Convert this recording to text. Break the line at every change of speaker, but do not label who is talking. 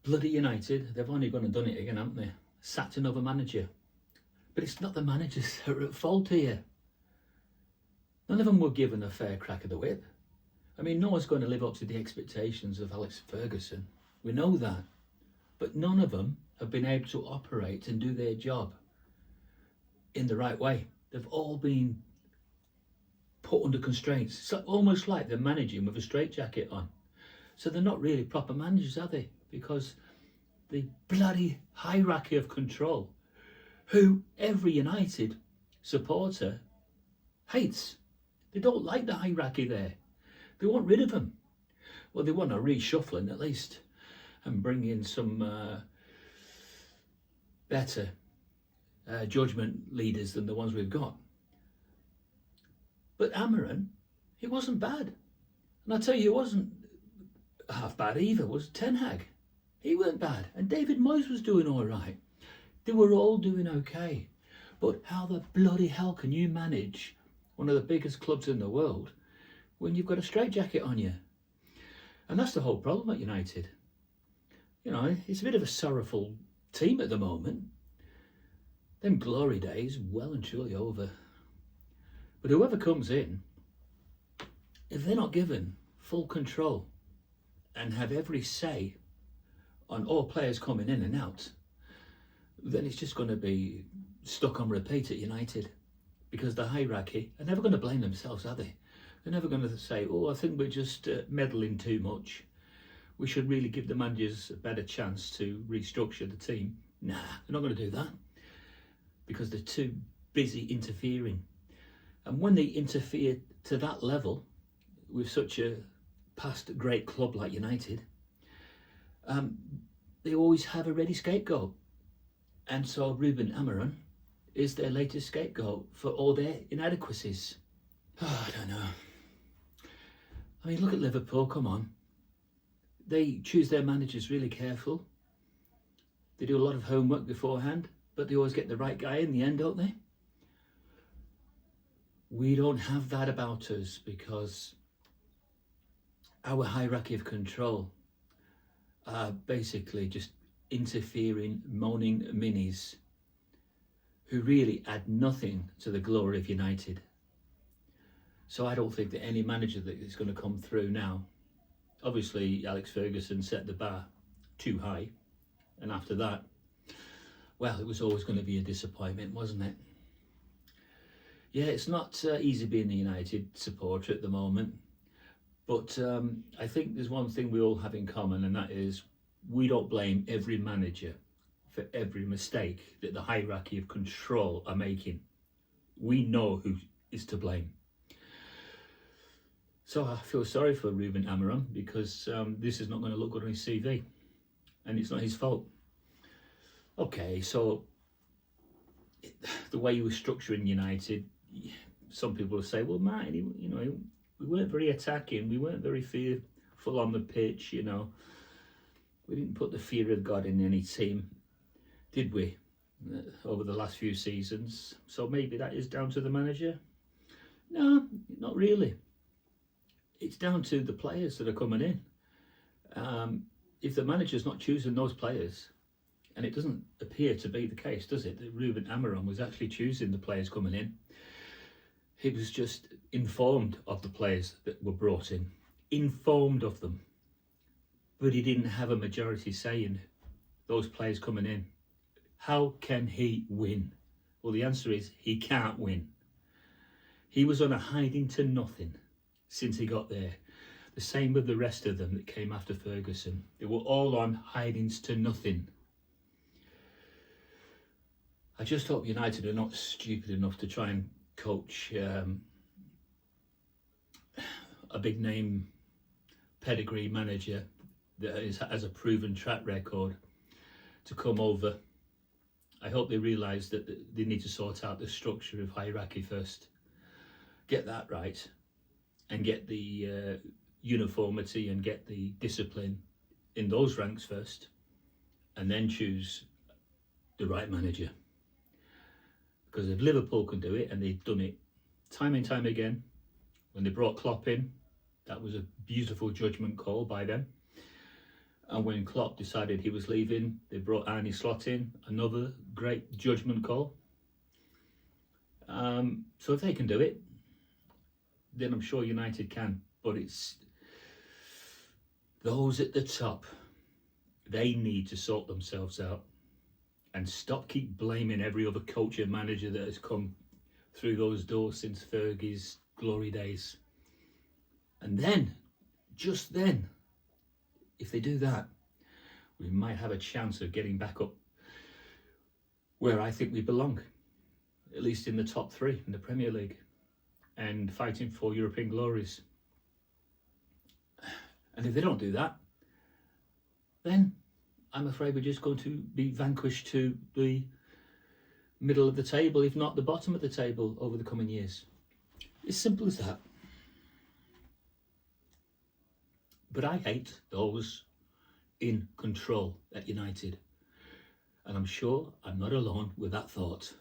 Bloody United, they've only gone and done it again, haven't they? Sacked another manager. But it's not the managers that are at fault here. None of them were given a fair crack of the whip. I mean, no one's going to live up to the expectations of Alex Ferguson. We know that. But none of them have been able to operate and do their job in the right way. They've all been put under constraints. It's almost like they're managing with a straitjacket on. So they're not really proper managers, are they? Because the bloody hierarchy of control, who every United supporter hates. They don't like the hierarchy there. They want rid of them. Well, they want a reshuffling at least and bring in some better judgment leaders than the ones we've got. But Amaran, he wasn't bad. And I tell you, he wasn't half bad either, was Ten Hag. He weren't bad. And David Moyes was doing all right. They were all doing okay. But how the bloody hell can you manage one of the biggest clubs in the world when you've got a straitjacket on you? And that's the whole problem at United. You know, it's a bit of a sorrowful team at the moment. Them glory days well and truly over. But whoever comes in, if they're not given full control and have every say on all players coming in and out, then it's just going to be stuck on repeat at United. Because the hierarchy are never going to blame themselves, are they? They're never going to say, oh, I think we're just meddling too much. We should really give the managers a better chance to restructure the team. Nah, they're not going to do that. Because they're too busy interfering. And when they interfere to that level with such a past great club like United, they always have a ready scapegoat. And so Ruben Amaran is their latest scapegoat for all their inadequacies. Oh, I don't know. I mean, look at Liverpool, come on. They choose their managers really careful. They do a lot of homework beforehand, but they always get the right guy in the end, don't they? We don't have that about us because our hierarchy of control are basically just interfering, moaning minis who really add nothing to the glory of United. So I don't think that any manager that is going to come through now, obviously Alex Ferguson set the bar too high, and after that, well, it was always going to be a disappointment, wasn't it? Yeah, it's not easy being a United supporter at the moment, but I think there's one thing we all have in common, and that is we don't blame every manager for every mistake that the hierarchy of control are making. We know who is to blame. So I feel sorry for Ruben Amaran because this is not going to look good on his CV, and it's not his fault. Okay, so the way he was structuring United, some people will say, well, Martin, we weren't very attacking, we weren't very fearful on the pitch, we didn't put the fear of God in any team, did we, over the last few seasons? So maybe that is down to the manager? No, not really. It's down to the players that are coming in. If the manager's not choosing those players, and it doesn't appear to be the case, does it, that Ruben Amaran was actually choosing the players coming in. He was just informed of the players that were brought in, informed of them, but he didn't have a majority say in those players coming in. How can he win? Well, the answer is he can't win. He was on a hiding to nothing since he got there. The same with the rest of them that came after Ferguson. They were all on hidings to nothing. I just hope United are not stupid enough to try and coach a big name pedigree manager that has a proven track record to come over. I hope they realise that they need to sort out the structure of hierarchy first. Get that right and get the uniformity and get the discipline in those ranks first, and then choose the right manager. Because if Liverpool can do it, and they've done it time and time again, when they brought Klopp in, that was a beautiful judgment call by them. And when Klopp decided he was leaving, they brought Arne Slot in, another great judgment call. So if they can do it, then I'm sure United can. But it's those at the top, they need to sort themselves out and stop keep blaming every other coach and manager that has come through those doors since Fergie's glory days. And then, just then, if they do that, we might have a chance of getting back up where I think we belong, at least in the top three in the Premier League, and fighting for European glories. And if they don't do that, then I'm afraid we're just going to be vanquished to the middle of the table, if not the bottom of the table, over the coming years. It's simple as that. But I hate those in control at United. And I'm sure I'm not alone with that thought.